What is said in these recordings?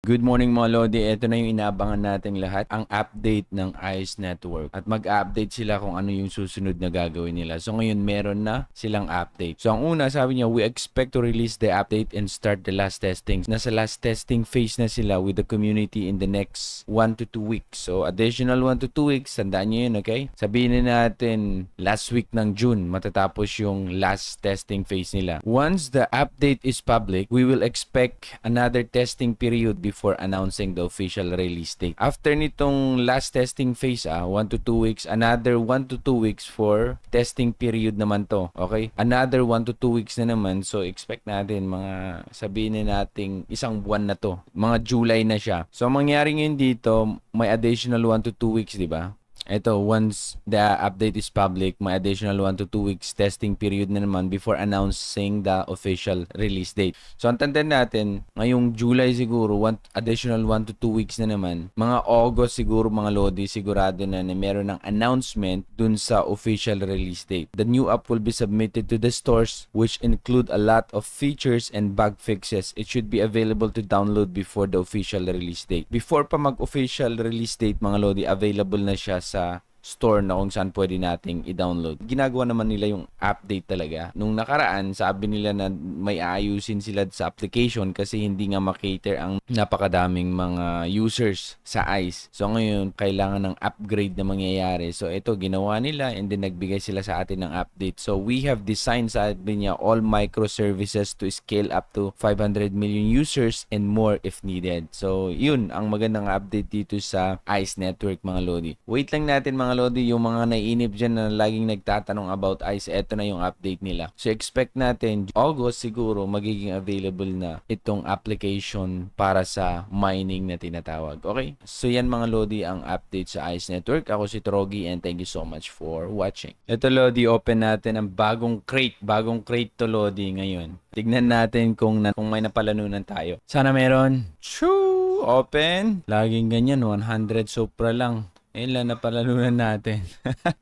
Good morning mga Lodi, ito na yung inaabangan nating lahat, ang update ng ICE Network. At mag-update sila kung ano yung susunod na gagawin nila. So ngayon meron na silang update. So ang una sabi niya, we expect to release the update and start the last testing. Nasa last testing phase na sila with the community in the next 1 to 2 weeks. So additional 1 to 2 weeks, tandaan nyo yun, okay? Sabihin na natin last week ng June, matatapos yung last testing phase nila. Once the update is public, we will expect another testing period before announcing the official release date. After nitong last testing phase, 1 to 2 weeks, another 1 to 2 weeks for testing period naman to. Okay? Another 1 to 2 weeks na naman. So, expect natin mga sabihin na nating isang buwan na to. Mga July na siya. So, mangyari ngayon dito, may additional 1 to 2 weeks, di ba? Ito, once the update is public, may additional 1 to 2 weeks testing period na naman before announcing the official release date. So, ang tandaan natin, ngayong July siguro, additional 1 to 2 weeks na naman. Mga August siguro, mga Lodi, sigurado na meron ng announcement dun sa official release date. The new app will be submitted to the stores, which include a lot of features and bug fixes. It should be available to download before the official release date. Before pa mag-official release date, mga Lodi, available na siya sa store na kung saan pwede nating i-download. Ginagawa naman nila yung update talaga. Nung nakaraan, sabi nila na may aayusin sila sa application kasi hindi nga makater ang napakadaming mga users sa ICE. So ngayon, kailangan ng upgrade na mangyayari. So ito, ginawa nila and then nagbigay sila sa atin ng update. So we have designed, sabi niya, all microservices to scale up to 500 million users and more if needed. So yun, ang magandang update dito sa ICE Network, mga Lodi. Wait lang natin mga Lodi, yung mga naiinip dyan na laging nagtatanong about ICE, eto na yung update nila. So expect natin, August siguro, magiging available na itong application para sa mining na tinatawag. Okay? So yan mga Lodi, ang update sa ICE Network. Ako si Trogi and thank you so much for watching. Ito Lodi, open natin ang bagong crate. Bagong crate to Lodi ngayon. Tignan natin kung may napalanunan tayo. Sana meron. Shoo! Open. Laging ganyan, 100 Supra lang. Ayun lang napalalunan natin.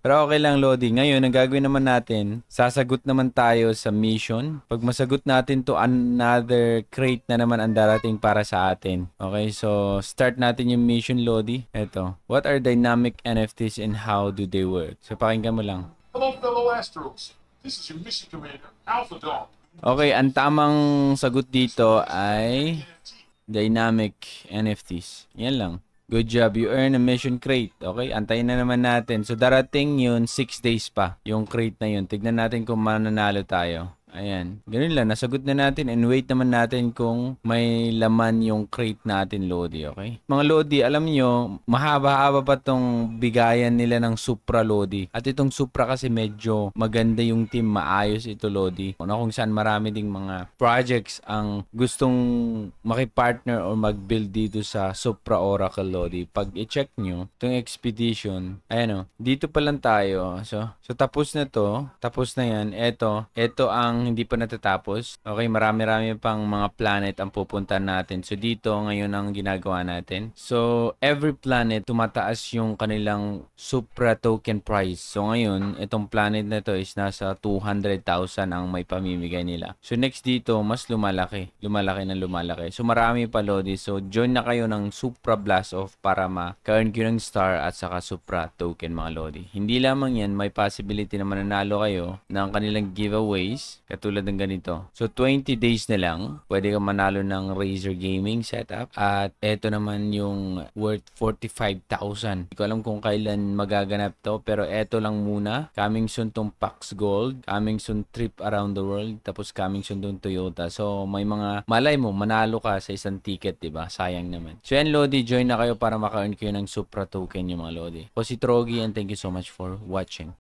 Pero okay lang, Lodi. Ngayon, ang gagawin naman natin, sasagot naman tayo sa mission. Pag masagot natin to, another crate na naman ang darating para sa atin. Okay, so start natin yung mission, Lodi. Ito. What are dynamic NFTs and how do they work? So pakinggan mo lang. Hello, fellow Astros. This is your mission commander, Alpha Dog. Okay, ang tamang sagot dito ay dynamic NFTs. Yan lang. Good job. You earn a mission crate. Okay? Antayin na naman natin. So, darating yun 6 days pa. Yung crate na yun. Tignan natin kung mananalo tayo. Ayan. Ganun lang. Nasagot na natin and wait naman natin kung may laman yung crate natin, Lodi. Okay? Mga Lodi, alam nyo, mahaba-haba pa tong bigayan nila ng Supra, Lodi. At itong Supra kasi medyo maganda yung team. Maayos ito, Lodi. Na kung saan marami ding mga projects ang gustong makipartner or mag-build dito sa Supra Oracle, Lodi. Pag i-check nyo, itong expedition, ayan o, dito pa lang tayo. So tapos na to. Tapos na yan. Ito ang hindi pa natatapos. Okay, marami-rami pang mga planet ang pupunta natin. So, dito ngayon ang ginagawa natin. So, every planet, tumataas yung kanilang Supra token price. So, ngayon, itong planet na to is nasa 200,000 ang may pamimigay nila. So, next dito, mas lumalaki. Lumalaki ng lumalaki. So, marami pa, Lodi. So, join na kayo ng Supra Blast Off para ma-earn kayo ng star at saka Supra token, mga Lodi. Hindi lamang yan, may possibility na mananalo kayo ng kanilang giveaways. Katulad ng ganito. So, 20 days na lang, pwede ka manalo ng Razer Gaming setup. At eto naman yung worth 45,000. Hindi ko alam kung kailan magaganap to, pero eto lang muna. Coming soon tong Pax Gold. Coming soon trip around the world. Tapos coming soon tong Toyota. So, may mga, malay mo, manalo ka sa isang ticket, diba? Sayang naman. So, yan, Lodi, join na kayo para maka-earn kayo ng Supra token yung mga Lodi. Ako si Trogi and thank you so much for watching.